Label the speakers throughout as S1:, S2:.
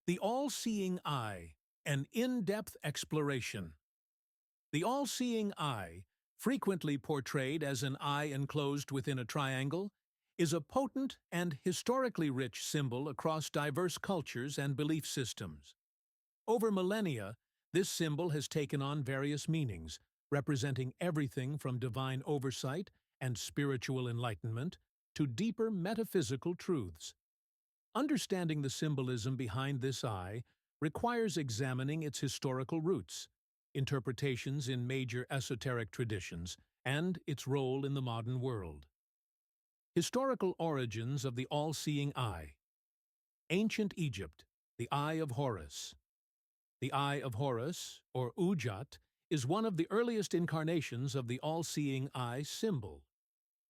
S1: The All-Seeing Eye, an in-depth exploration. The all-seeing eye, frequently portrayed as an eye enclosed within a triangle, is a potent and historically rich symbol across diverse cultures and belief systems. Over millennia, this symbol has taken on various meanings, representing everything from divine oversight and spiritual enlightenment to deeper metaphysical truths. Understanding the symbolism behind this eye requires examining its historical roots, interpretations in major esoteric traditions, and its role in the modern world. Historical origins of the all-seeing eye. Ancient Egypt, the Eye of Horus. The Eye of Horus, or Ujat, is one of the earliest incarnations of the all-seeing eye symbol.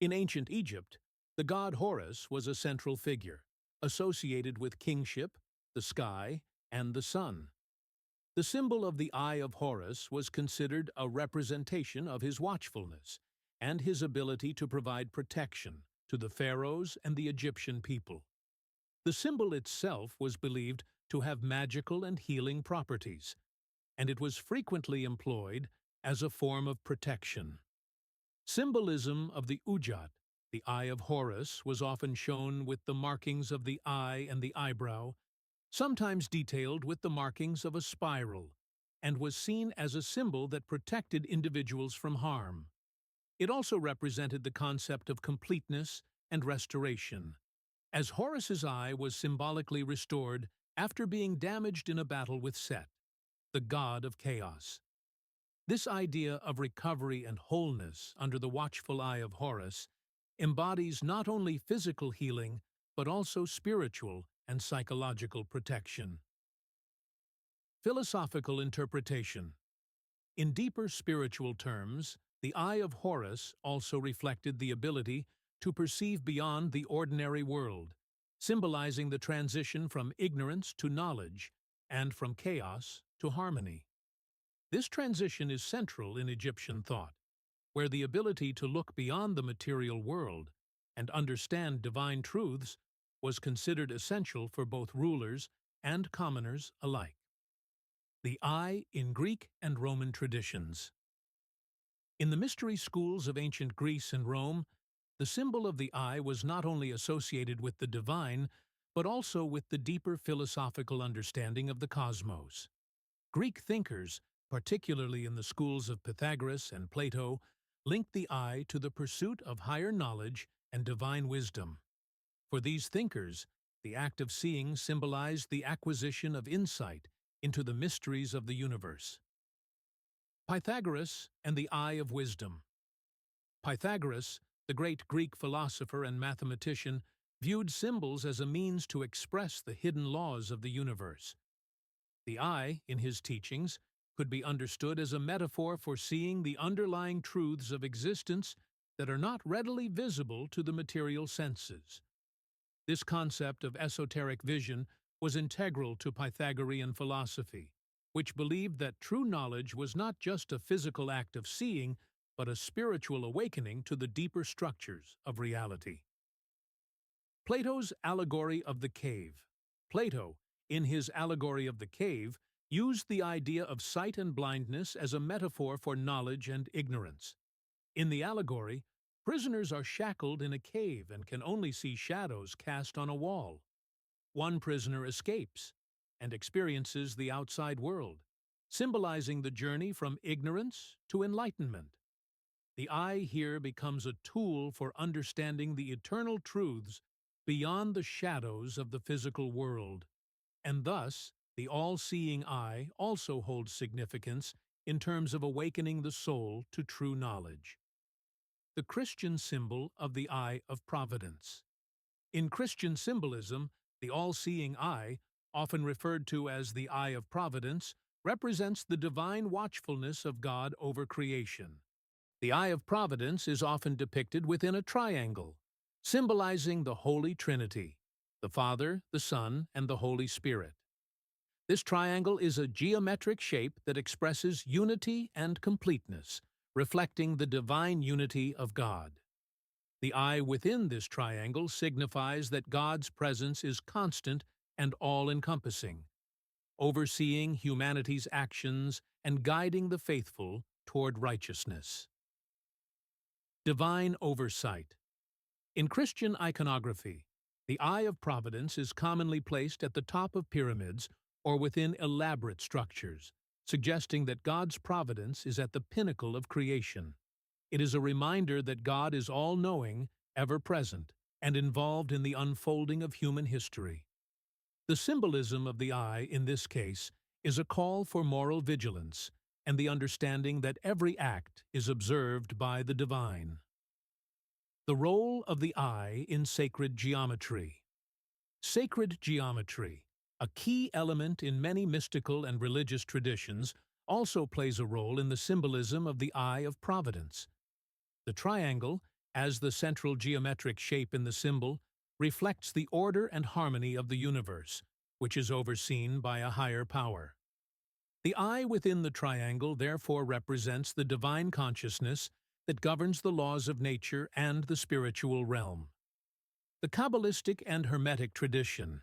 S1: In ancient Egypt, the god Horus was a central figure, associated with kingship, the sky, and the sun. The symbol of the Eye of Horus was considered a representation of his watchfulness and his ability to provide protection to the pharaohs and the Egyptian people. The symbol itself was believed to have magical and healing properties, and it was frequently employed as a form of protection. Symbolism of the Ujat, the Eye of Horus, was often shown with the markings of the eye and the eyebrow, sometimes detailed with the markings of a spiral, and was seen as a symbol that protected individuals from harm. It also represented the concept of completeness and restoration, as Horus's eye was symbolically restored after being damaged in a battle with Set, the god of chaos. This idea of recovery and wholeness under the watchful eye of Horus embodies not only physical healing, but also spiritual and psychological protection. Philosophical interpretation. In deeper spiritual terms, the Eye of Horus also reflected the ability to perceive beyond the ordinary world, symbolizing the transition from ignorance to knowledge and from chaos to harmony. This transition is central in Egyptian thought, where the ability to look beyond the material world and understand divine truths was considered essential for both rulers and commoners alike. The eye in Greek and Roman traditions. In the mystery schools of ancient Greece and Rome, the symbol of the eye was not only associated with the divine, but also with the deeper philosophical understanding of the cosmos. Greek thinkers, particularly in the schools of Pythagoras and Plato, linked the eye to the pursuit of higher knowledge and divine wisdom. For these thinkers, the act of seeing symbolized the acquisition of insight into the mysteries of the universe. Pythagoras and the Eye of Wisdom. Pythagoras, the great Greek philosopher and mathematician, viewed symbols as a means to express the hidden laws of the universe. The eye, in his teachings, could be understood as a metaphor for seeing the underlying truths of existence that are not readily visible to the material senses. This concept of esoteric vision was integral to Pythagorean philosophy, which believed that true knowledge was not just a physical act of seeing, but a spiritual awakening to the deeper structures of reality. Plato's allegory of the cave. Plato, in his allegory of the cave, used the idea of sight and blindness as a metaphor for knowledge and ignorance. In the allegory, prisoners are shackled in a cave and can only see shadows cast on a wall. One prisoner escapes and experiences the outside world, symbolizing the journey from ignorance to enlightenment. The eye here becomes a tool for understanding the eternal truths beyond the shadows of the physical world, and thus the all-seeing eye also holds significance in terms of awakening the soul to true knowledge. The Christian symbol of the Eye of Providence. In Christian symbolism, the all-seeing eye, often referred to as the Eye of Providence, represents the divine watchfulness of God over creation. The Eye of Providence is often depicted within a triangle, symbolizing the Holy Trinity, the Father, the Son, and the Holy Spirit. This triangle is a geometric shape that expresses unity and completeness, reflecting the divine unity of God. The eye within this triangle signifies that God's presence is constant and all-encompassing, overseeing humanity's actions and guiding the faithful toward righteousness. Divine oversight. In Christian iconography, the Eye of Providence is commonly placed at the top of pyramids or within elaborate structures, suggesting that God's providence is at the pinnacle of creation. It is a reminder that God is all-knowing, ever-present, and involved in the unfolding of human history. The symbolism of the eye, in this case, is a call for moral vigilance and the understanding that every act is observed by the divine. The role of the eye in sacred geometry. Sacred geometry, a key element in many mystical and religious traditions, also plays a role in the symbolism of the Eye of Providence. The triangle, as the central geometric shape in the symbol, reflects the order and harmony of the universe, which is overseen by a higher power. The eye within the triangle therefore represents the divine consciousness that governs the laws of nature and the spiritual realm. The Kabbalistic and Hermetic tradition.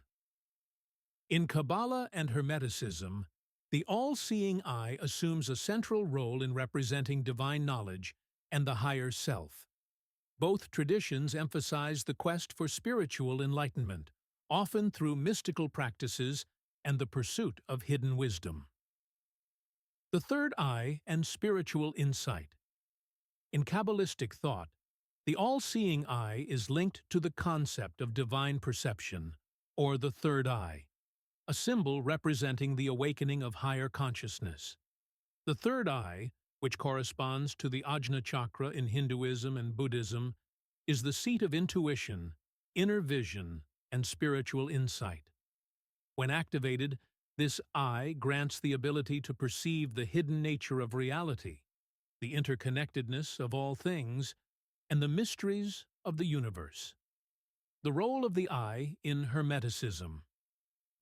S1: In Kabbalah and Hermeticism, the all-seeing eye assumes a central role in representing divine knowledge and the higher self. Both traditions emphasize the quest for spiritual enlightenment, often through mystical practices and the pursuit of hidden wisdom. The third eye and spiritual insight. In Kabbalistic thought, the all-seeing eye is linked to the concept of divine perception, or the third eye, a symbol representing the awakening of higher consciousness. The third eye, which corresponds to the Ajna chakra in Hinduism and Buddhism, is the seat of intuition, inner vision, and spiritual insight. When activated, this eye grants the ability to perceive the hidden nature of reality, the interconnectedness of all things, and the mysteries of the universe. The role of the eye in Hermeticism.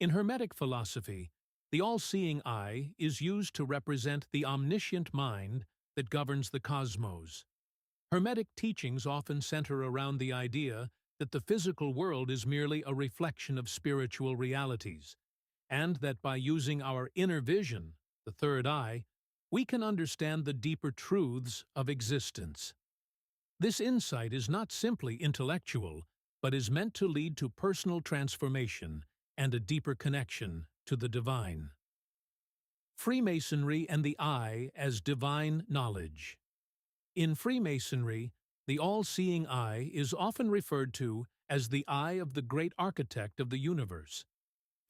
S1: In Hermetic philosophy, the all-seeing eye is used to represent the omniscient mind that governs the cosmos. Hermetic teachings often center around the idea that the physical world is merely a reflection of spiritual realities, and that by using our inner vision, the third eye, we can understand the deeper truths of existence. This insight is not simply intellectual, but is meant to lead to personal transformation and a deeper connection to the divine. Freemasonry and the eye as divine knowledge. In Freemasonry, the all-seeing eye is often referred to as the eye of the great architect of the universe.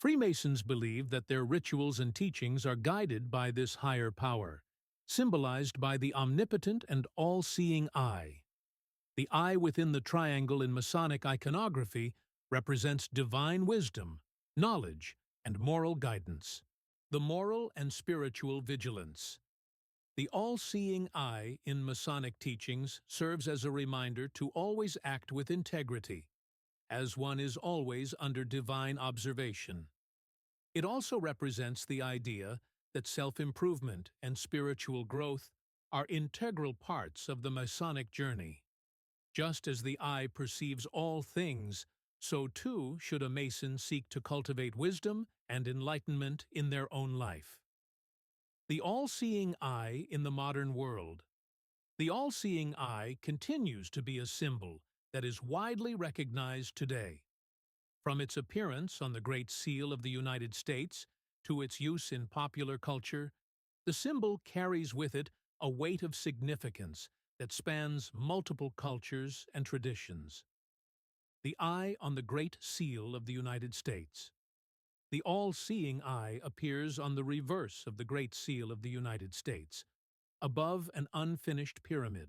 S1: Freemasons believe that their rituals and teachings are guided by this higher power, symbolized by the omnipotent and all-seeing eye. The eye within the triangle in Masonic iconography represents divine wisdom, knowledge, and moral guidance. The moral and spiritual vigilance. The all-seeing eye in Masonic teachings serves as a reminder to always act with integrity, as one is always under divine observation. It also represents the idea that self-improvement and spiritual growth are integral parts of the Masonic journey. Just as the eye perceives all things, so too should a Mason seek to cultivate wisdom and enlightenment in their own life. The all-seeing eye in the modern world. The all-seeing eye continues to be a symbol that is widely recognized today. From its appearance on the Great Seal of the United States to its use in popular culture, the symbol carries with it a weight of significance that spans multiple cultures and traditions. The eye on the Great Seal of the United States. The all-seeing eye appears on the reverse of the Great Seal of the United States, above an unfinished pyramid.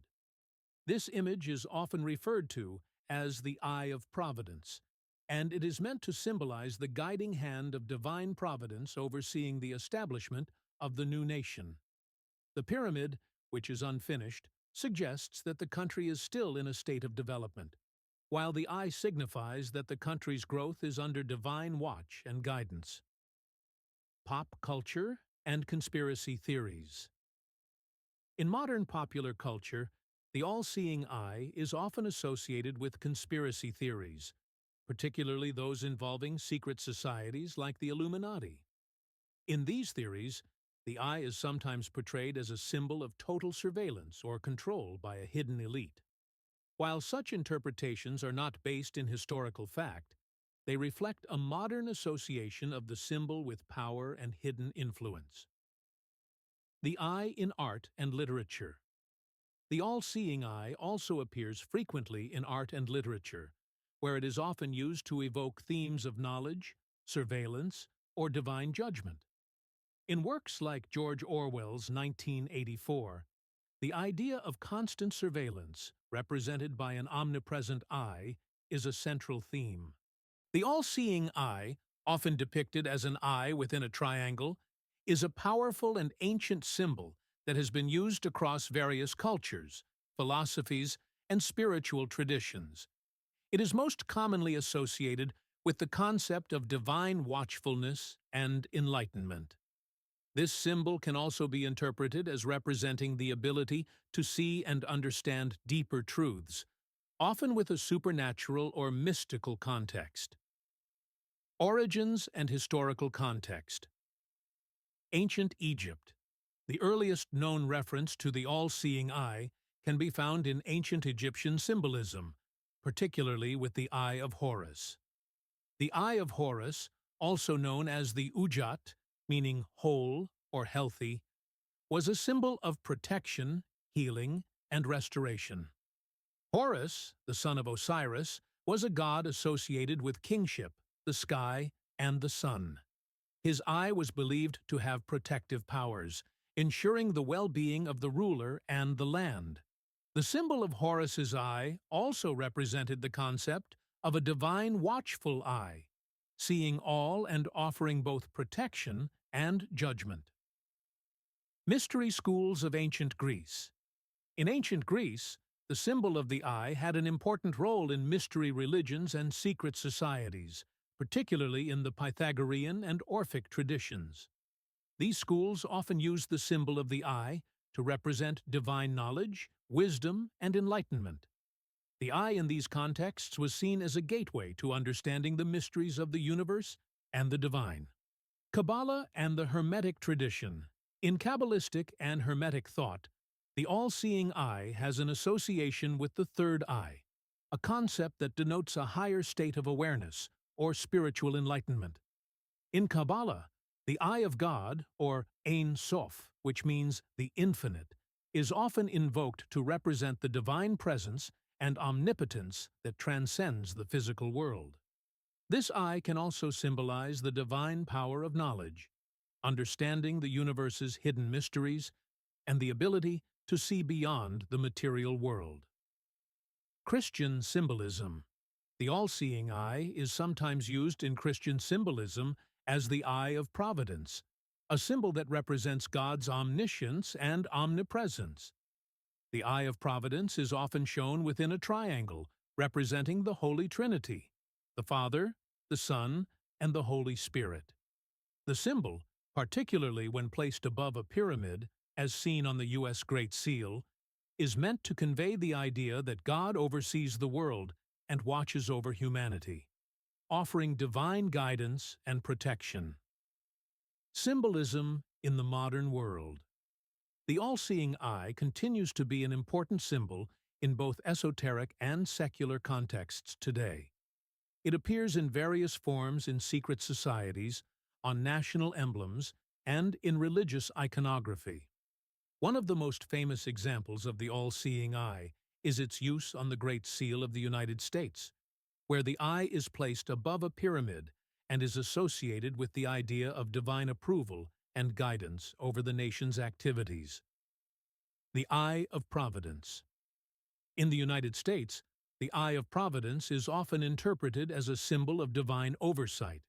S1: This image is often referred to as the Eye of Providence, and it is meant to symbolize the guiding hand of divine providence overseeing the establishment of the new nation. The pyramid, which is unfinished, suggests that the country is still in a state of development, while the eye signifies that the country's growth is under divine watch and guidance. Pop culture and conspiracy theories. In modern popular culture, the all-seeing eye is often associated with conspiracy theories, particularly those involving secret societies like the Illuminati. In these theories, the eye is sometimes portrayed as a symbol of total surveillance or control by a hidden elite. While such interpretations are not based in historical fact, they reflect a modern association of the symbol with power and hidden influence. The eye in art and literature. The all-seeing eye also appears frequently in art and literature, where it is often used to evoke themes of knowledge, surveillance, or divine judgment. In works like George Orwell's 1984, the idea of constant surveillance, represented by an omnipresent eye, is a central theme. The all-seeing eye, often depicted as an eye within a triangle, is a powerful and ancient symbol that has been used across various cultures, philosophies, and spiritual traditions. It is most commonly associated with the concept of divine watchfulness and enlightenment. This symbol can also be interpreted as representing the ability to see and understand deeper truths, often with a supernatural or mystical context. Origins and historical context. Ancient Egypt. The earliest known reference to the all-seeing eye can be found in ancient Egyptian symbolism, particularly with the Eye of Horus. The Eye of Horus, also known as the Ujat, meaning whole or healthy, was a symbol of protection, healing, and restoration. Horus, the son of Osiris, was a god associated with kingship, the sky, and the sun. His eye was believed to have protective powers, ensuring the well-being of the ruler and the land. The symbol of Horus's eye also represented the concept of a divine watchful eye, seeing all and offering both protection and judgment. Mystery schools of ancient Greece. In ancient Greece, the symbol of the eye had an important role in mystery religions and secret societies, particularly in the Pythagorean and Orphic traditions. These schools often used the symbol of the eye to represent divine knowledge, wisdom, and enlightenment. The eye in these contexts was seen as a gateway to understanding the mysteries of the universe and the divine. Kabbalah and the Hermetic tradition. In Kabbalistic and Hermetic thought, the all-seeing eye has an association with the third eye, a concept that denotes a higher state of awareness or spiritual enlightenment. In Kabbalah, the eye of God, or Ein Sof, which means the infinite, is often invoked to represent the divine presence and omnipotence that transcends the physical world. This eye can also symbolize the divine power of knowledge, understanding the universe's hidden mysteries, and the ability to see beyond the material world. Christian symbolism. The all-seeing eye is sometimes used in Christian symbolism as the Eye of Providence, a symbol that represents God's omniscience and omnipresence. The Eye of Providence is often shown within a triangle, representing the Holy Trinity, the Father, the Son, and the Holy Spirit. The symbol, particularly when placed above a pyramid, as seen on the U.S. Great Seal, is meant to convey the idea that God oversees the world and watches over humanity, offering divine guidance and protection. Symbolism in the modern world. The all-seeing eye continues to be an important symbol in both esoteric and secular contexts today. It appears in various forms in secret societies, on national emblems, and in religious iconography. One of the most famous examples of the all-seeing eye is its use on the Great Seal of the United States, where the eye is placed above a pyramid and is associated with the idea of divine approval and guidance over the nation's activities. The Eye of Providence. In the United States, the Eye of Providence is often interpreted as a symbol of divine oversight.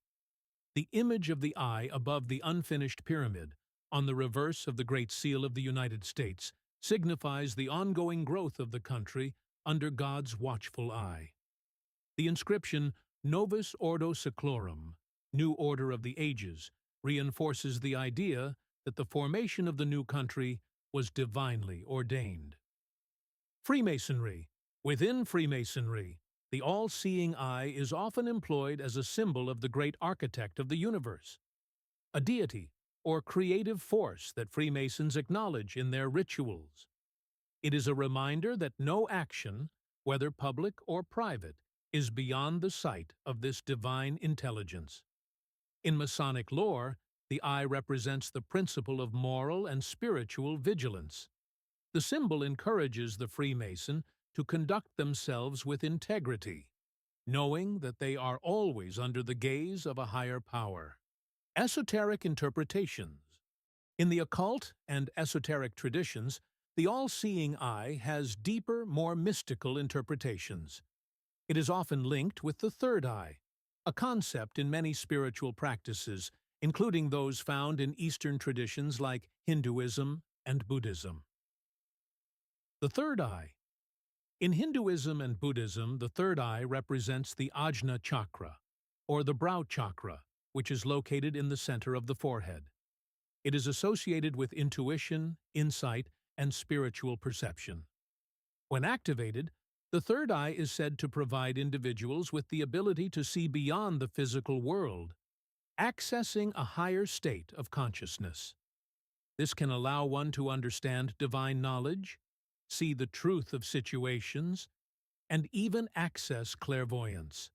S1: The image of the eye above the unfinished pyramid, on the reverse of the Great Seal of the United States, signifies the ongoing growth of the country under God's watchful eye. The inscription, Novus Ordo Seclorum, New Order of the Ages, reinforces the idea that the formation of the new country was divinely ordained. Freemasonry. Within Freemasonry, the all-seeing eye is often employed as a symbol of the great architect of the universe, a deity or creative force that Freemasons acknowledge in their rituals. It is a reminder that no action, whether public or private, is beyond the sight of this divine intelligence. In Masonic lore, the eye represents the principle of moral and spiritual vigilance. The symbol encourages the Freemason to conduct themselves with integrity, knowing that they are always under the gaze of a higher power. Esoteric interpretations. In the occult and esoteric traditions, the all-seeing eye has deeper, more mystical interpretations. It is often linked with the third eye, a concept in many spiritual practices, including those found in Eastern traditions like Hinduism and Buddhism. The third eye. In Hinduism and Buddhism, the third eye represents the Ajna chakra, or the brow chakra, which is located in the center of the forehead. It is associated with intuition, insight, and spiritual perception. When activated, the third eye is said to provide individuals with the ability to see beyond the physical world, accessing a higher state of consciousness. This can allow one to understand divine knowledge, see the truth of situations, and even access clairvoyance.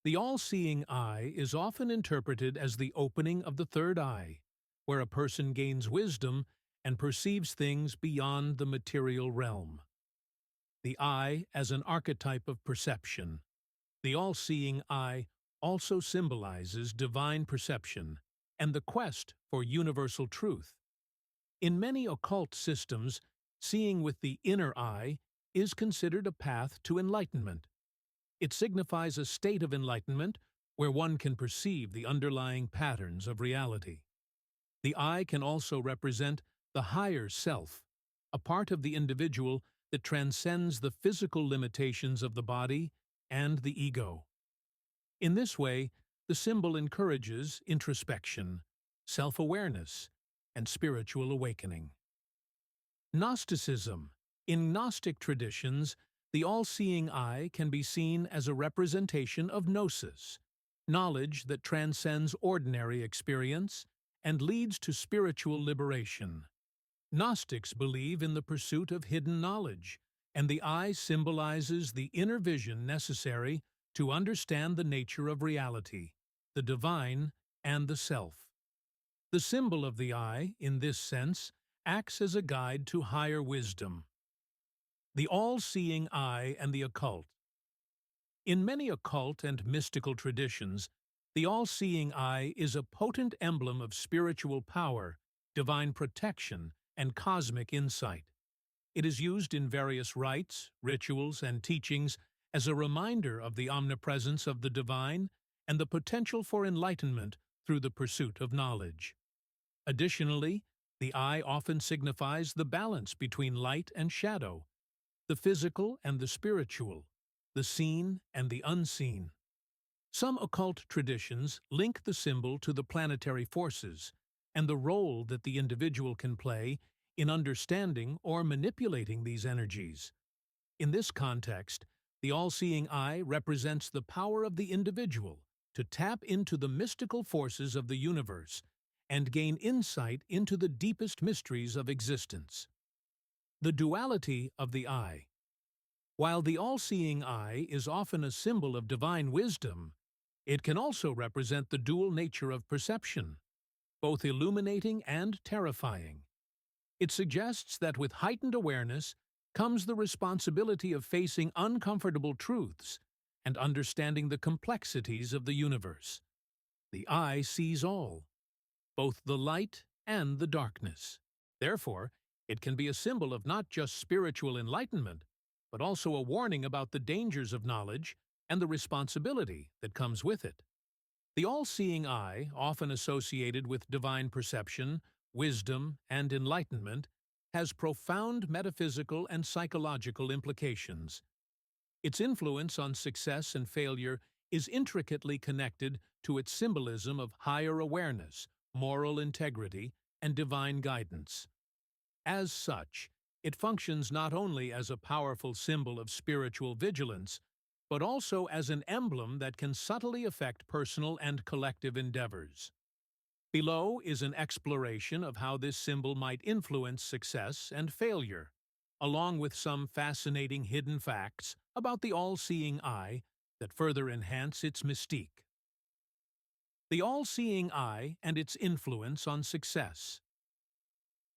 S1: The all-seeing eye is often interpreted as the opening of the third eye, where a person gains wisdom and perceives things beyond the material realm. The eye as an archetype of perception. The all-seeing eye also symbolizes divine perception and the quest for universal truth. In many occult systems, seeing with the inner eye is considered a path to enlightenment. It signifies a state of enlightenment where one can perceive the underlying patterns of reality. The eye can also represent the higher self, a part of the individual that transcends the physical limitations of the body and the ego. In this way, the symbol encourages introspection, self-awareness, and spiritual awakening. Gnosticism. In Gnostic traditions, the all-seeing eye can be seen as a representation of gnosis, knowledge that transcends ordinary experience and leads to spiritual liberation. Gnostics believe in the pursuit of hidden knowledge, and the eye symbolizes the inner vision necessary to understand the nature of reality, the divine, and the self. The symbol of the eye, in this sense, acts as a guide to higher wisdom. The all-seeing eye and the occult. In many occult and mystical traditions, the all-seeing eye is a potent emblem of spiritual power, divine protection, and cosmic insight. It is used in various rites, rituals, and teachings as a reminder of the omnipresence of the divine and the potential for enlightenment through the pursuit of knowledge. Additionally, the eye often signifies the balance between light and shadow, the physical and the spiritual, the seen and the unseen. Some occult traditions link the symbol to the planetary forces and the role that the individual can play in understanding or manipulating these energies. In this context, the all-seeing eye represents the power of the individual to tap into the mystical forces of the universe and gain insight into the deepest mysteries of existence. The duality of the eye. While the all-seeing eye is often a symbol of divine wisdom, it can also represent the dual nature of perception, both illuminating and terrifying. It suggests that with heightened awareness comes the responsibility of facing uncomfortable truths and understanding the complexities of the universe. The eye sees all, both the light and the darkness. Therefore, it can be a symbol of not just spiritual enlightenment, but also a warning about the dangers of knowledge and the responsibility that comes with it. The all-seeing eye, often associated with divine perception, wisdom, and enlightenment, has profound metaphysical and psychological implications. Its influence on success and failure is intricately connected to its symbolism of higher awareness, moral integrity, and divine guidance. As such, it functions not only as a powerful symbol of spiritual vigilance, but also as an emblem that can subtly affect personal and collective endeavors. Below is an exploration of how this symbol might influence success and failure, along with some fascinating hidden facts about the all-seeing eye that further enhance its mystique. The all-seeing eye and its influence on success.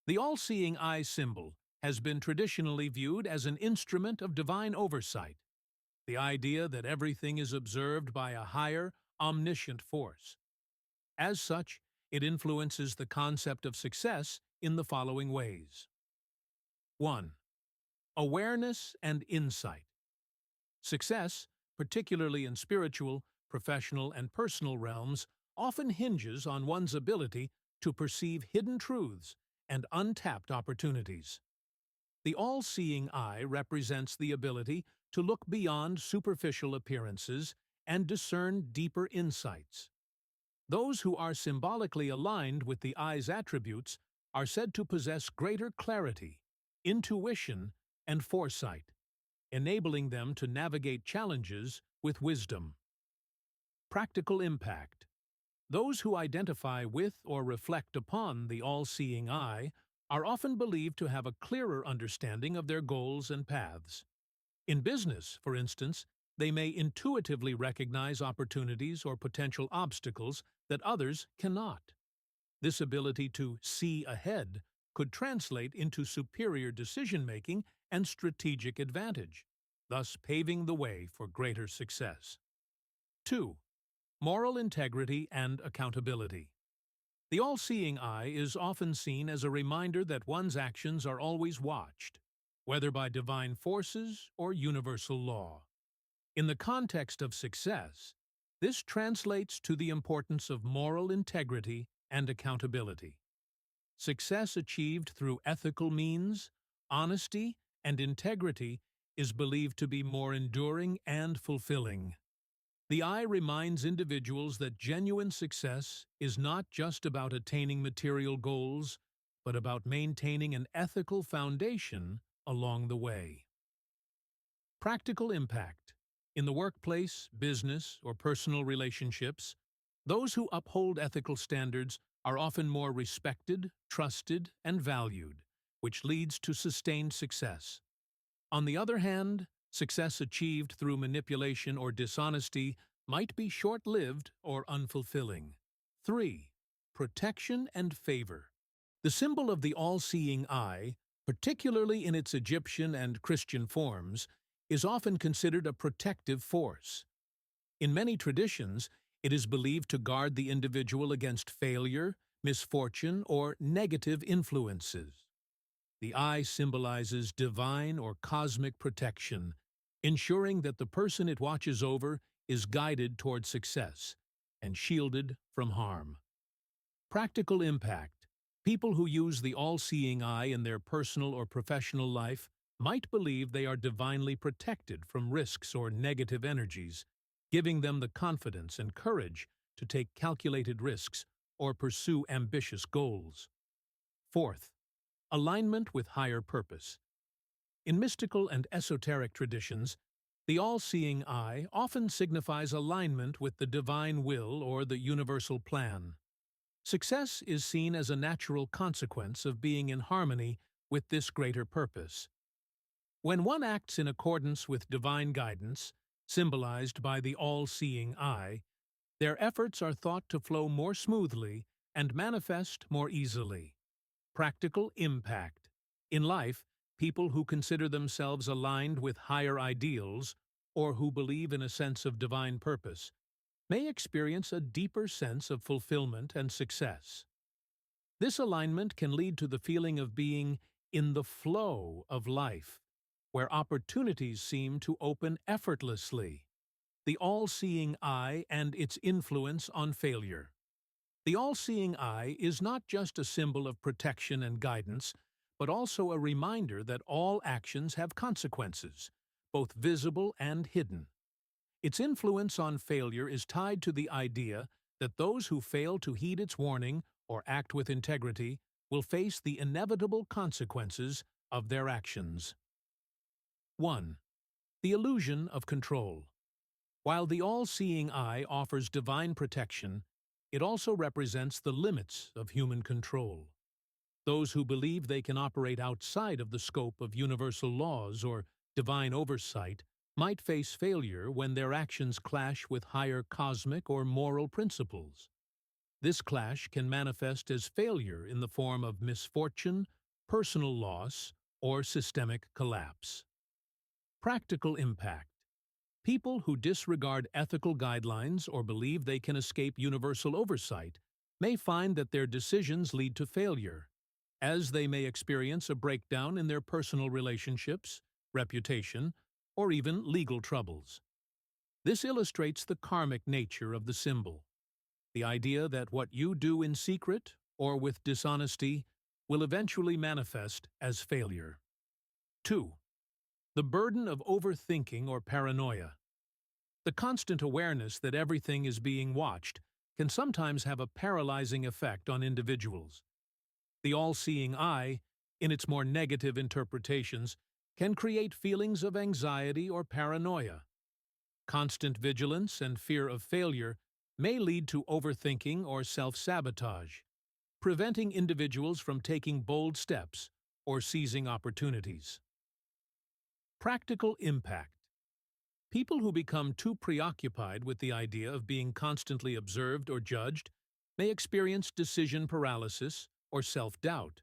S1: The all-seeing eye symbol has been traditionally viewed as an instrument of divine oversight, the idea that everything is observed by a higher, omniscient force. As such, it influences the concept of success in the following ways. 1. Awareness and insight. Success, particularly in spiritual, professional, and personal realms, often hinges on one's ability to perceive hidden truths and untapped opportunities. The all-seeing eye represents the ability to look beyond superficial appearances and discern deeper insights. Those who are symbolically aligned with the eye's attributes are said to possess greater clarity, intuition, and foresight, enabling them to navigate challenges with wisdom. Practical impact. Those who identify with or reflect upon the all-seeing eye are often believed to have a clearer understanding of their goals and paths. In business, for instance, they may intuitively recognize opportunities or potential obstacles that others cannot. This ability to see ahead could translate into superior decision-making and strategic advantage, thus paving the way for greater success. 2. Moral integrity and accountability. The all-seeing eye is often seen as a reminder that one's actions are always watched, whether by divine forces or universal law. In the context of success, this translates to the importance of moral integrity and accountability. Success achieved through ethical means, honesty, and integrity is believed to be more enduring and fulfilling. The eye reminds individuals that genuine success is not just about attaining material goals, but about maintaining an ethical foundation along the way. Practical impact. In the workplace, business, or personal relationships, those who uphold ethical standards are often more respected, trusted, and valued, which leads to sustained success. On the other hand, success achieved through manipulation or dishonesty might be short-lived or unfulfilling. 3. Protection and favor. The symbol of the all-seeing eye, particularly in its Egyptian and Christian forms, is often considered a protective force. In many traditions, it is believed to guard the individual against failure, misfortune, or negative influences. The eye symbolizes divine or cosmic protection, ensuring that the person it watches over is guided toward success and shielded from harm. Practical impact. People who use the all-seeing eye in their personal or professional life might believe they are divinely protected from risks or negative energies, giving them the confidence and courage to take calculated risks or pursue ambitious goals. 4th, alignment with higher purpose. In mystical and esoteric traditions, the all-seeing eye often signifies alignment with the divine will or the universal plan. Success is seen as a natural consequence of being in harmony with this greater purpose. When one acts in accordance with divine guidance, symbolized by the all-seeing eye, their efforts are thought to flow more smoothly and manifest more easily. Practical impact. In life, people who consider themselves aligned with higher ideals or who believe in a sense of divine purpose may experience a deeper sense of fulfillment and success. This alignment can lead to the feeling of being in the flow of life, where opportunities seem to open effortlessly. The all-seeing eye and its influence on failure. The all-seeing eye is not just a symbol of protection and guidance, but also a reminder that all actions have consequences, both visible and hidden. Its influence on failure is tied to the idea that those who fail to heed its warning or act with integrity will face the inevitable consequences of their actions. 1. The illusion of control. While the all-seeing eye offers divine protection, it also represents the limits of human control. Those who believe they can operate outside of the scope of universal laws or divine oversight might face failure when their actions clash with higher cosmic or moral principles. This clash can manifest as failure in the form of misfortune, personal loss, or systemic collapse. Practical impact. People who disregard ethical guidelines or believe they can escape universal oversight may find that their decisions lead to failure, as they may experience a breakdown in their personal relationships, reputation, or even legal troubles. This illustrates the karmic nature of the symbol, the idea that what you do in secret or with dishonesty will eventually manifest as failure. 2. The burden of overthinking or paranoia. The constant awareness that everything is being watched can sometimes have a paralyzing effect on individuals. The all-seeing eye, in its more negative interpretations, can create feelings of anxiety or paranoia. Constant vigilance and fear of failure may lead to overthinking or self-sabotage, preventing individuals from taking bold steps or seizing opportunities. Practical impact. People who become too preoccupied with the idea of being constantly observed or judged may experience decision paralysis or self-doubt,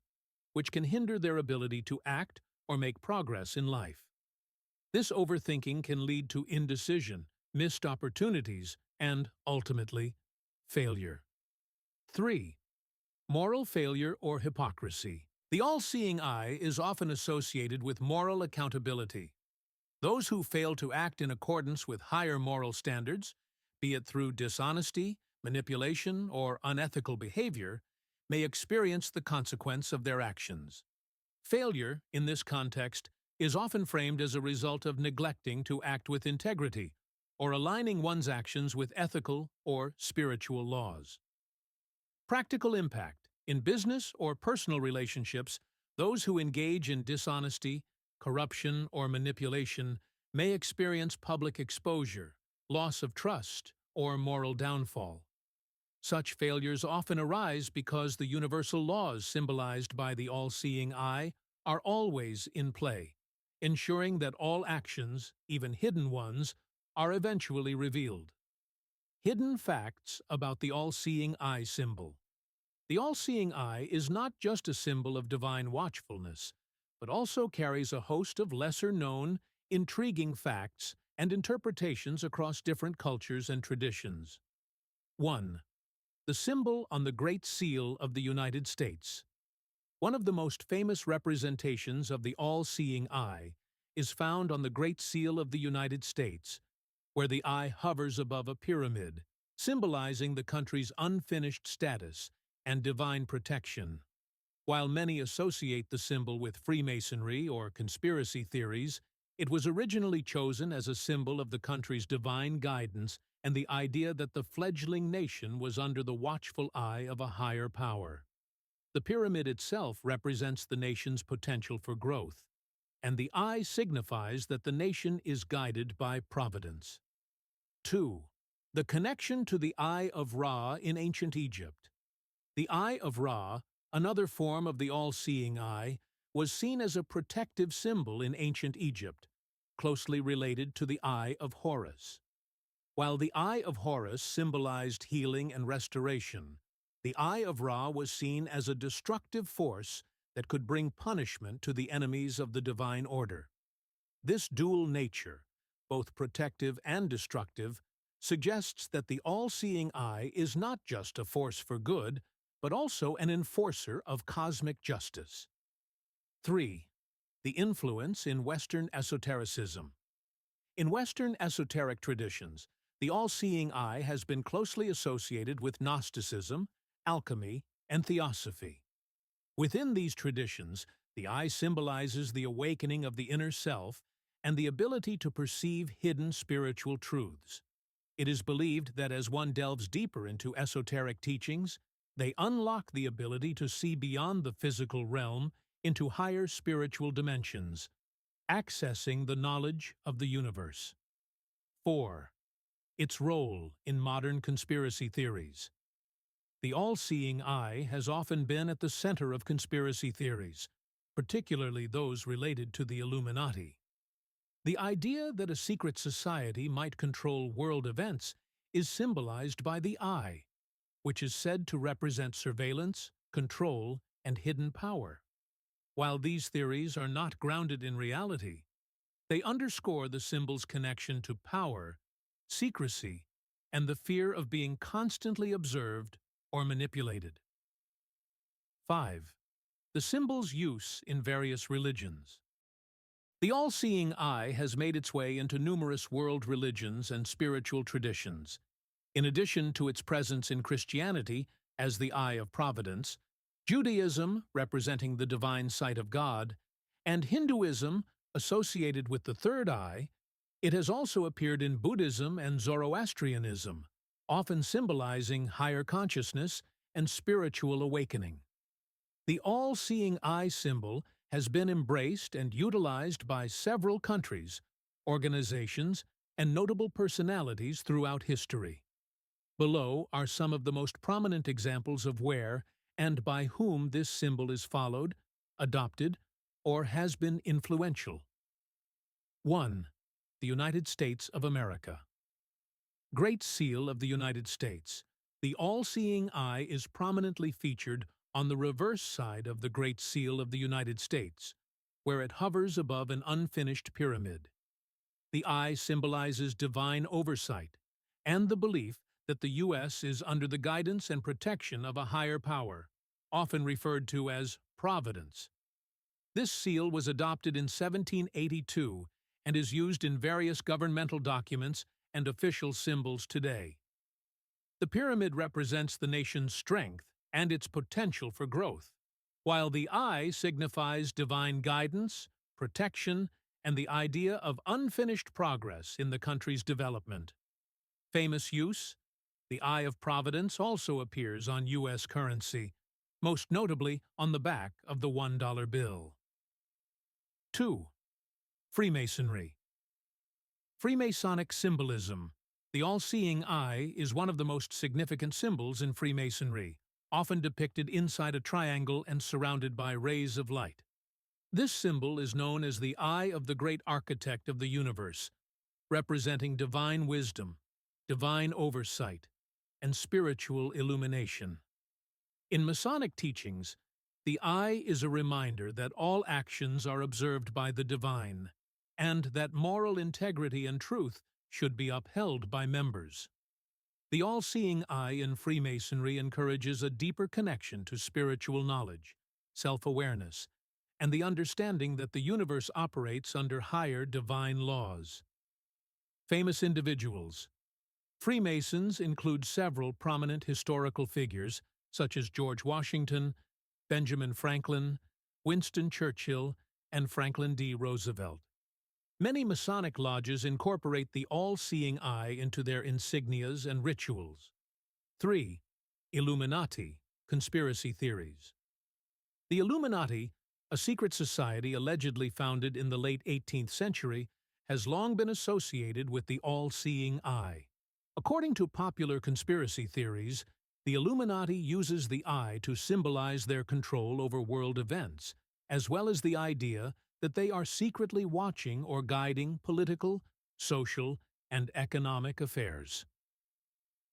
S1: which can hinder their ability to act or make progress in life. This overthinking can lead to indecision, missed opportunities, and, ultimately, failure. 3. Moral failure or hypocrisy. The all-seeing eye is often associated with moral accountability. Those who fail to act in accordance with higher moral standards, be it through dishonesty, manipulation, or unethical behavior, may experience the consequence of their actions. Failure, in this context, is often framed as a result of neglecting to act with integrity or aligning one's actions with ethical or spiritual laws. Practical impact. In business or personal relationships, those who engage in dishonesty, corruption, or manipulation may experience public exposure, loss of trust, or moral downfall. Such failures often arise because the universal laws symbolized by the all-seeing eye are always in play, ensuring that all actions, even hidden ones, are eventually revealed. Hidden facts about the all-seeing eye symbol. The all-seeing eye is not just a symbol of divine watchfulness, but also carries a host of lesser-known, intriguing facts and interpretations across different cultures and traditions. 1. The symbol on the Great Seal of the United States. One of the most famous representations of the all-seeing eye is found on the Great Seal of the United States, where the eye hovers above a pyramid, symbolizing the country's unfinished status and divine protection. While many associate the symbol with Freemasonry or conspiracy theories, it was originally chosen as a symbol of the country's divine guidance and the idea that the fledgling nation was under the watchful eye of a higher power. The pyramid itself represents the nation's potential for growth, and the eye signifies that the nation is guided by providence. 2. The connection to the Eye of Ra in ancient Egypt. The Eye of Ra, another form of the all-seeing eye, was seen as a protective symbol in ancient Egypt, closely related to the Eye of Horus. While the Eye of Horus symbolized healing and restoration, the Eye of Ra was seen as a destructive force that could bring punishment to the enemies of the divine order. This dual nature, both protective and destructive, suggests that the all-seeing eye is not just a force for good, but also an enforcer of cosmic justice. 3. The influence in Western esotericism. In Western esoteric traditions, the all-seeing eye has been closely associated with Gnosticism, alchemy, and theosophy. Within these traditions, the eye symbolizes the awakening of the inner self and the ability to perceive hidden spiritual truths. It is believed that as one delves deeper into esoteric teachings, they unlock the ability to see beyond the physical realm into higher spiritual dimensions, accessing the knowledge of the universe. 4. Its role in modern conspiracy theories. The all-seeing eye has often been at the center of conspiracy theories, particularly those related to the Illuminati. The idea that a secret society might control world events is symbolized by the eye, which is said to represent surveillance, control, and hidden power. While these theories are not grounded in reality, they underscore the symbol's connection to power, secrecy, and the fear of being constantly observed or manipulated. 5. The symbol's use in various religions. The all-seeing eye has made its way into numerous world religions and spiritual traditions. In addition to its presence in Christianity as the Eye of Providence, Judaism, representing the divine sight of God, and Hinduism, associated with the third eye, it has also appeared in Buddhism and Zoroastrianism, often symbolizing higher consciousness and spiritual awakening. The all-seeing eye symbol has been embraced and utilized by several countries, organizations, and notable personalities throughout history. Below are some of the most prominent examples of where and by whom this symbol is followed, adopted, or has been influential. 1. The United States of America. Great Seal of the United States. The all-seeing eye is prominently featured on the reverse side of the Great Seal of the United States, where it hovers above an unfinished pyramid. The eye symbolizes divine oversight and the belief that the U.S. is under the guidance and protection of a higher power, often referred to as Providence. This seal was adopted in 1782 and is used in various governmental documents and official symbols today. The pyramid represents the nation's strength and its potential for growth, while the eye signifies divine guidance, protection, and the idea of unfinished progress in the country's development. Famous use: the Eye of Providence also appears on U.S. currency, most notably on the back of the $1 bill. 2. Freemasonry. Freemasonic symbolism. The all-seeing eye is one of the most significant symbols in Freemasonry, often depicted inside a triangle and surrounded by rays of light. This symbol is known as the Eye of the Great Architect of the Universe, representing divine wisdom, divine oversight, and spiritual illumination. In Masonic teachings, the eye is a reminder that all actions are observed by the divine, and that moral integrity and truth should be upheld by members. The all-seeing eye in Freemasonry encourages a deeper connection to spiritual knowledge, self-awareness, and the understanding that the universe operates under higher divine laws. Famous individuals. Freemasons include several prominent historical figures, such as George Washington, Benjamin Franklin, Winston Churchill, and Franklin D. Roosevelt. Many Masonic lodges incorporate the all-seeing eye into their insignias and rituals. 3. Illuminati, conspiracy theories. The Illuminati, a secret society allegedly founded in the late 18th century, has long been associated with the all-seeing eye. According to popular conspiracy theories, the Illuminati uses the eye to symbolize their control over world events, as well as the idea that they are secretly watching or guiding political, social, and economic affairs.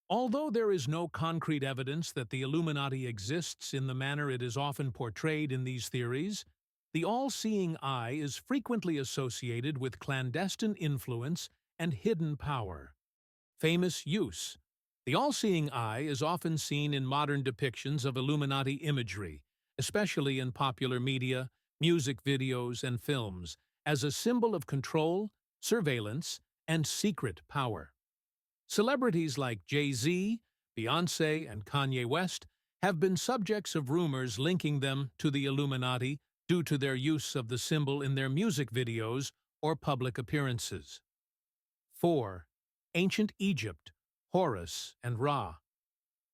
S1: Although there is no concrete evidence that the Illuminati exists in the manner it is often portrayed in these theories, the all-seeing eye is frequently associated with clandestine influence and hidden power. Famous use. The all-seeing eye is often seen in modern depictions of Illuminati imagery, especially in popular media, music videos, and films, as a symbol of control, surveillance, and secret power. Celebrities like Jay-Z, Beyoncé, and Kanye West have been subjects of rumors linking them to the Illuminati due to their use of the symbol in their music videos or public appearances. 4. Ancient Egypt, Horus and Ra.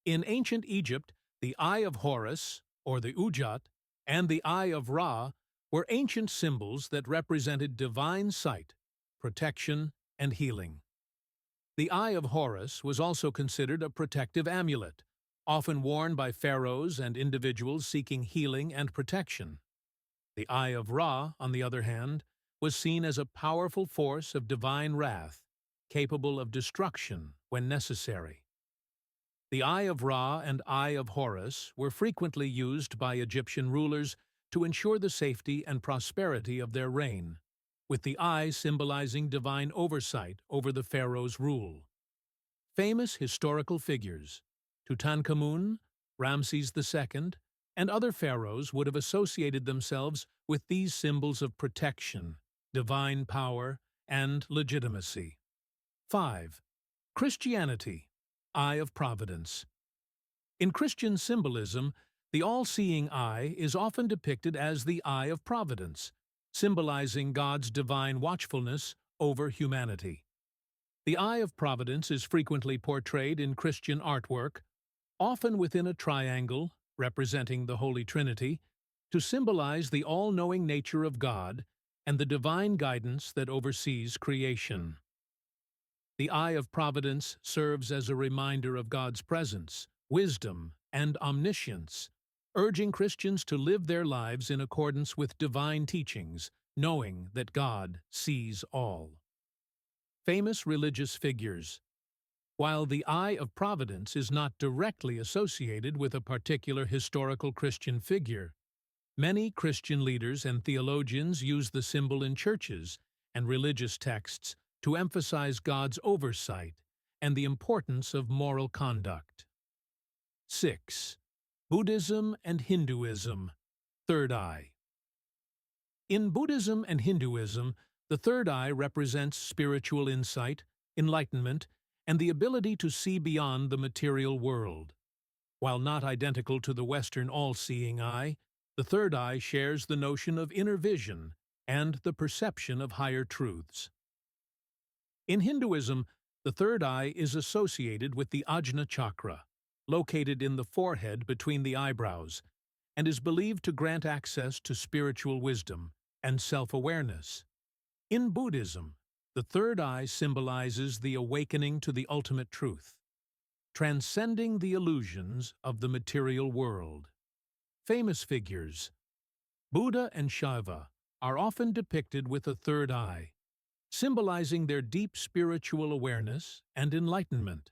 S1: In ancient Egypt, the Eye of Horus, or the Ujat, and the Eye of Ra were ancient symbols that represented divine sight, protection, and healing. The Eye of Horus was also considered a protective amulet, often worn by pharaohs and individuals seeking healing and protection. The Eye of Ra, on the other hand, was seen as a powerful force of divine wrath, capable of destruction when necessary. The Eye of Ra and Eye of Horus were frequently used by Egyptian rulers to ensure the safety and prosperity of their reign, with the eye symbolizing divine oversight over the pharaoh's rule. Famous historical figures, Tutankhamun, Ramses II, and other pharaohs would have associated themselves with these symbols of protection, divine power, and legitimacy. 5. Christianity, Eye of Providence. In Christian symbolism, the all-seeing eye is often depicted as the Eye of Providence, symbolizing God's divine watchfulness over humanity. The Eye of Providence is frequently portrayed in Christian artwork, often within a triangle representing the Holy Trinity, to symbolize the all-knowing nature of God and the divine guidance that oversees creation. The Eye of Providence serves as a reminder of God's presence, wisdom, and omniscience, urging Christians to live their lives in accordance with divine teachings, knowing that God sees all. Famous religious figures. While the Eye of Providence is not directly associated with a particular historical Christian figure, many Christian leaders and theologians use the symbol in churches and religious texts to emphasize God's oversight and the importance of moral conduct. 6. Buddhism and Hinduism, Third Eye. In Buddhism and Hinduism, the third eye represents spiritual insight, enlightenment, and the ability to see beyond the material world. While not identical to the Western all-seeing eye, the third eye shares the notion of inner vision and the perception of higher truths. In Hinduism, the third eye is associated with the Ajna chakra, located in the forehead between the eyebrows, and is believed to grant access to spiritual wisdom and self-awareness. In Buddhism, the third eye symbolizes the awakening to the ultimate truth, transcending the illusions of the material world. Famous figures. Buddha and Shiva are often depicted with a third eye, symbolizing their deep spiritual awareness and enlightenment.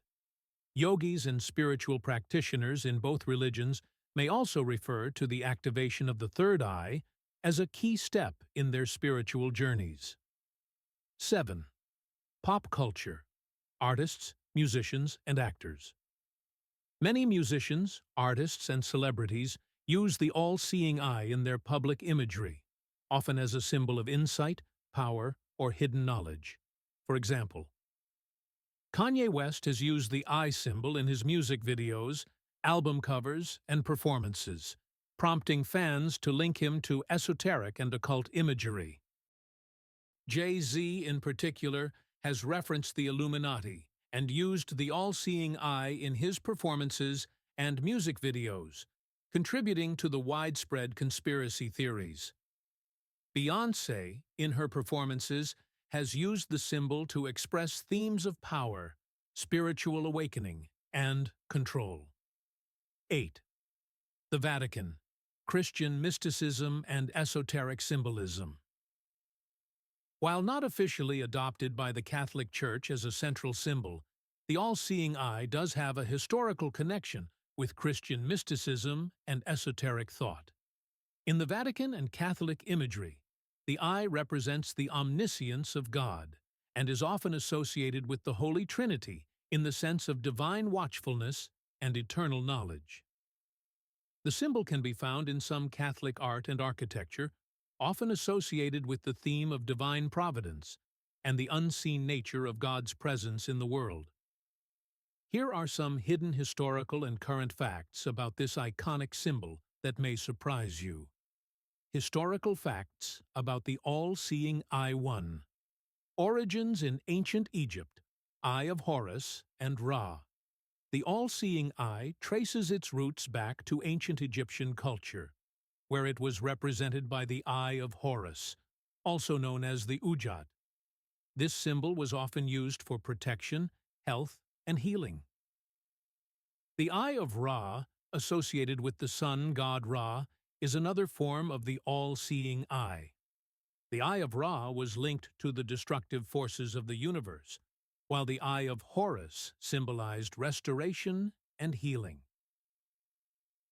S1: Yogis and spiritual practitioners in both religions may also refer to the activation of the third eye as a key step in their spiritual journeys. 7. Pop culture, artists, musicians, and actors. Many musicians, artists, and celebrities use the all-seeing eye in their public imagery, often as a symbol of insight, power, or hidden knowledge. For example, Kanye West has used the eye symbol in his music videos, album covers, and performances, prompting fans to link him to esoteric and occult imagery. Jay-Z, in particular, has referenced the Illuminati and used the all-seeing eye in his performances and music videos, contributing to the widespread conspiracy theories. Beyoncé, in her performances, has used the symbol to express themes of power, spiritual awakening, and control. 8. The Vatican, Christian mysticism and esoteric symbolism. While not officially adopted by the Catholic Church as a central symbol, the all-seeing eye does have a historical connection with Christian mysticism and esoteric thought. In the Vatican and Catholic imagery, the eye represents the omniscience of God and is often associated with the Holy Trinity in the sense of divine watchfulness and eternal knowledge. The symbol can be found in some Catholic art and architecture, often associated with the theme of divine providence and the unseen nature of God's presence in the world. Here are some hidden historical and current facts about this iconic symbol that may surprise you. Historical facts about the all-seeing eye. 1. Origins in ancient Egypt, Eye of Horus and Ra. The all-seeing eye traces its roots back to ancient Egyptian culture, where it was represented by the Eye of Horus, also known as the Ujat. This symbol was often used for protection, health, and healing. The Eye of Ra, associated with the sun god Ra, is another form of the all-seeing eye. The Eye of Ra was linked to the destructive forces of the universe, while the Eye of Horus symbolized restoration and healing.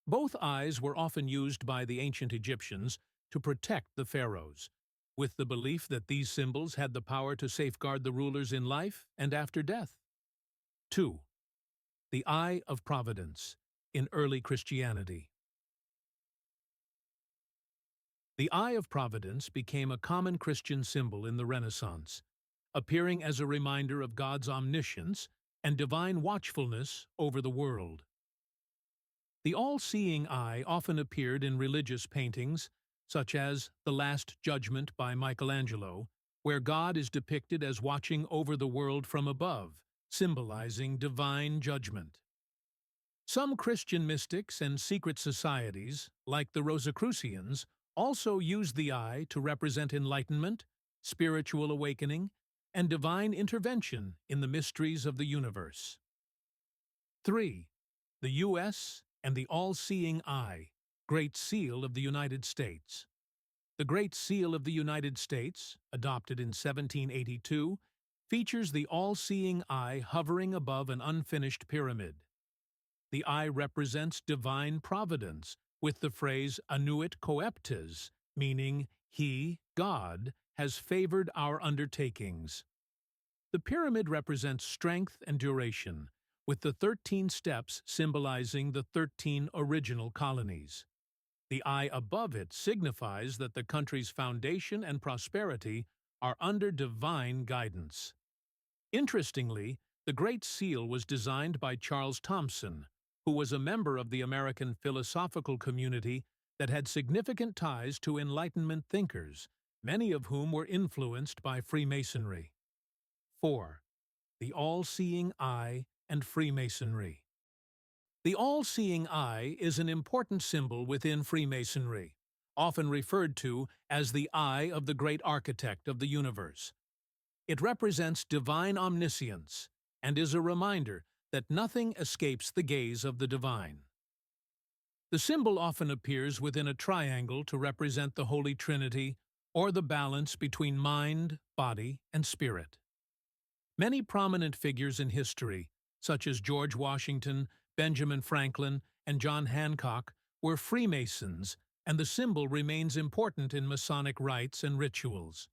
S1: Both eyes were often used by the ancient Egyptians to protect the pharaohs, with the belief that these symbols had the power to safeguard the rulers in life and after death. 2. The Eye of Providence in early Christianity. The Eye of Providence became a common Christian symbol in the Renaissance, appearing as a reminder of God's omniscience and divine watchfulness over the world. The all-seeing eye often appeared in religious paintings, such as The Last Judgment by Michelangelo, where God is depicted as watching over the world from above, symbolizing divine judgment. Some Christian mystics and secret societies, like the Rosicrucians, also used the eye to represent enlightenment, spiritual awakening, and divine intervention in the mysteries of the universe. 3. The U.S. and the All-Seeing Eye, Great Seal of the United States. The Great Seal of the United States, adopted in 1782, features the all-seeing eye hovering above an unfinished pyramid. The eye represents divine providence, with the phrase annuit coeptes, meaning He, God, has favored our undertakings. The pyramid represents strength and duration, with the 13 steps symbolizing the 13 original colonies. The eye above it signifies that the country's foundation and prosperity are under divine guidance. Interestingly, the Great Seal was designed by Charles Thomson, who was a member of the American philosophical community that had significant ties to Enlightenment thinkers, many of whom were influenced by Freemasonry. 4. The All-Seeing Eye and Freemasonry. The all-seeing eye is an important symbol within Freemasonry, often referred to as the eye of the great architect of the universe. It represents divine omniscience and is a reminder that nothing escapes the gaze of the divine. The symbol often appears within a triangle to represent the Holy Trinity or the balance between mind, body, and spirit. Many prominent figures in history, such as George Washington, Benjamin Franklin, and John Hancock, were Freemasons, and the symbol remains important in Masonic rites and rituals.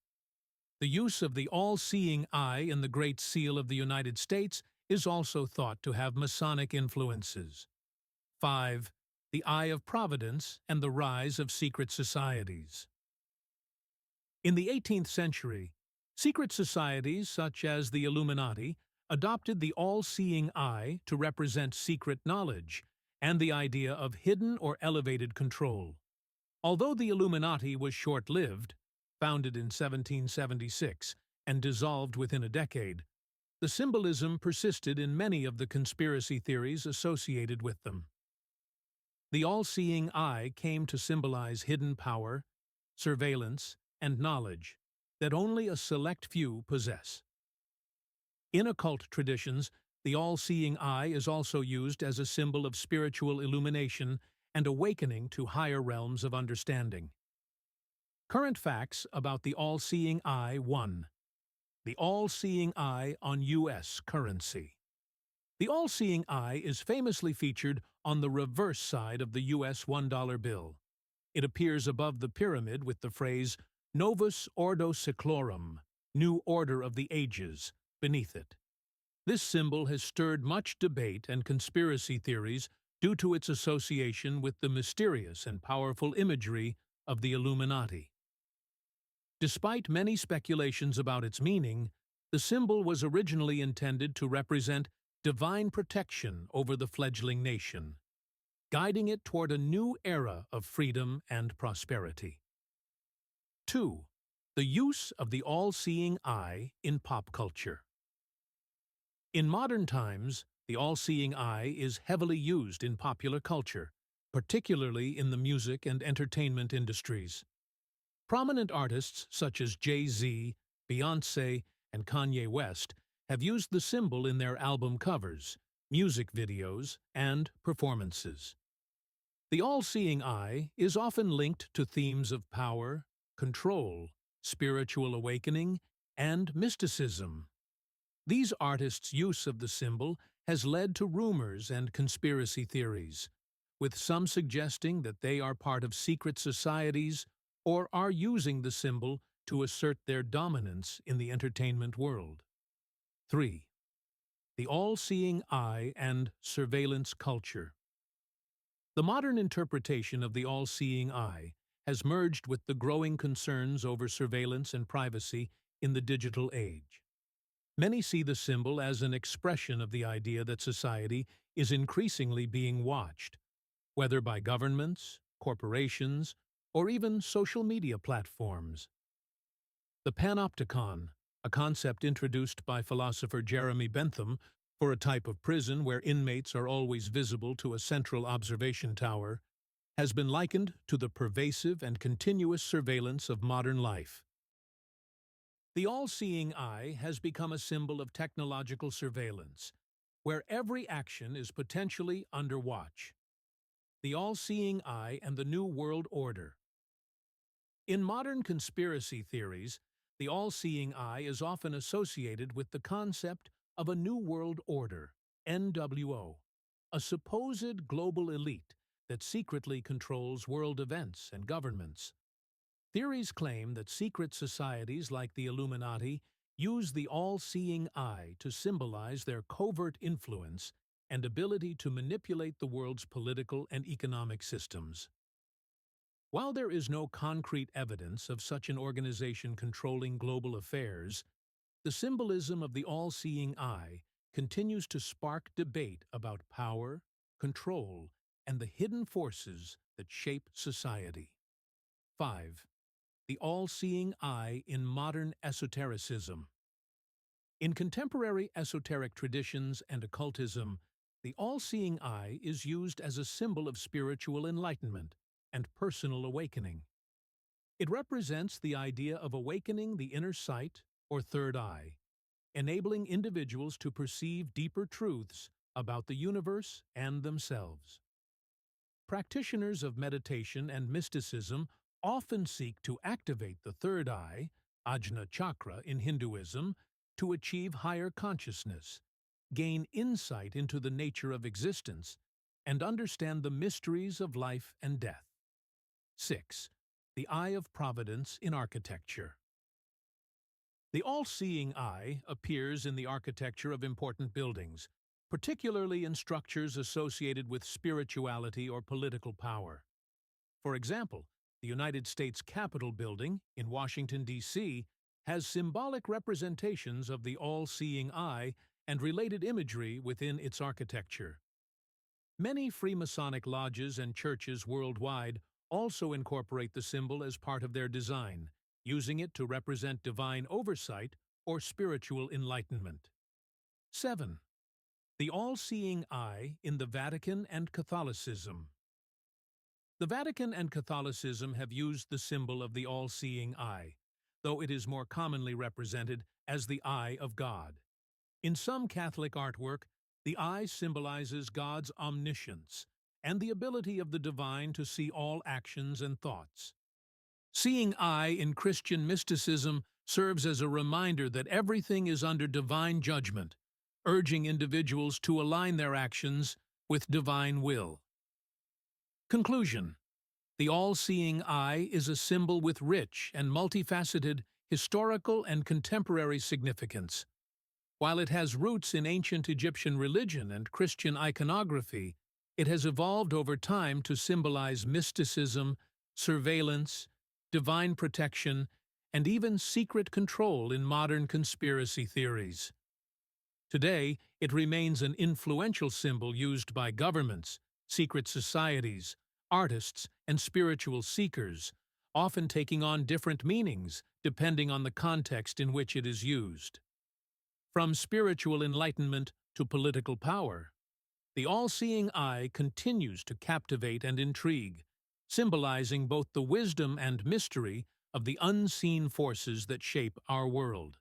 S1: The use of the all-seeing eye in the Great Seal of the United States is also thought to have Masonic influences. 5. The Eye of Providence and the Rise of Secret Societies. In the 18th century, secret societies such as the Illuminati adopted the all-seeing eye to represent secret knowledge and the idea of hidden or elevated control. Although the Illuminati was short-lived, founded in 1776 and dissolved within a decade, the symbolism persisted in many of the conspiracy theories associated with them. The all-seeing eye came to symbolize hidden power, surveillance, and knowledge that only a select few possess. In occult traditions, the all-seeing eye is also used as a symbol of spiritual illumination and awakening to higher realms of understanding. Current facts about the all-seeing eye. 1. The all-seeing eye on U.S. currency. The all-seeing eye is famously featured on the reverse side of the U.S. $1 bill. It appears above the pyramid with the phrase Novus Ordo Seclorum, New Order of the Ages, beneath it. This symbol has stirred much debate and conspiracy theories due to its association with the mysterious and powerful imagery of the Illuminati. Despite many speculations about its meaning, the symbol was originally intended to represent divine protection over the fledgling nation, guiding it toward a new era of freedom and prosperity. 2. The use of the all-seeing eye in pop culture. In modern times, the all-seeing eye is heavily used in popular culture, particularly in the music and entertainment industries. Prominent artists such as Jay-Z, Beyoncé, and Kanye West have used the symbol in their album covers, music videos, and performances. The all-seeing eye is often linked to themes of power, control, spiritual awakening, and mysticism. These artists' use of the symbol has led to rumors and conspiracy theories, with some suggesting that they are part of secret societies or are using the symbol to assert their dominance in the entertainment world. 3. The all-seeing eye and surveillance culture. The modern interpretation of the all-seeing eye has merged with the growing concerns over surveillance and privacy in the digital age. Many see the symbol as an expression of the idea that society is increasingly being watched, whether by governments, corporations, or even social media platforms. The panopticon, a concept introduced by philosopher Jeremy Bentham for a type of prison where inmates are always visible to a central observation tower, has been likened to the pervasive and continuous surveillance of modern life. The all-seeing eye has become a symbol of technological surveillance, where every action is potentially under watch. The all-seeing eye and the New World Order. In modern conspiracy theories, the all-seeing eye is often associated with the concept of a New World Order, NWO, a supposed global elite that secretly controls world events and governments. Theories claim that secret societies like the Illuminati use the all-seeing eye to symbolize their covert influence and ability to manipulate the world's political and economic systems. While there is no concrete evidence of such an organization controlling global affairs, the symbolism of the all-seeing eye continues to spark debate about power, control, and the hidden forces that shape society. 5. The all-seeing eye in modern esotericism. In contemporary esoteric traditions and occultism, the all-seeing eye is used as a symbol of spiritual enlightenment and personal awakening. It represents the idea of awakening the inner sight or third eye, enabling individuals to perceive deeper truths about the universe and themselves. Practitioners of meditation and mysticism often seek to activate the third eye, Ajna chakra in Hinduism, to achieve higher consciousness, gain insight into the nature of existence, and understand the mysteries of life and death. 6. The Eye of Providence in architecture. The all-seeing eye appears in the architecture of important buildings, particularly in structures associated with spirituality or political power. For example, the United States Capitol building in Washington, D.C., has symbolic representations of the all-seeing eye and related imagery within its architecture. Many Freemasonic lodges and churches worldwide also incorporate the symbol as part of their design, using it to represent divine oversight or spiritual enlightenment. 7. The all-seeing eye in the Vatican and Catholicism. The Vatican and Catholicism have used the symbol of the all-seeing eye, though it is more commonly represented as the Eye of God. In some Catholic artwork, the eye symbolizes God's omniscience and the ability of the divine to see all actions and thoughts. Seeing eye in Christian mysticism serves as a reminder that everything is under divine judgment, urging individuals to align their actions with divine will. Conclusion. The all-seeing eye is a symbol with rich and multifaceted historical and contemporary significance. While it has roots in ancient Egyptian religion and Christian iconography, it has evolved over time to symbolize mysticism, surveillance, divine protection, and even secret control in modern conspiracy theories. Today, it remains an influential symbol used by governments, secret societies, artists, and spiritual seekers, often taking on different meanings depending on the context in which it is used. From spiritual enlightenment to political power, the all-seeing eye continues to captivate and intrigue, symbolizing both the wisdom and mystery of the unseen forces that shape our world.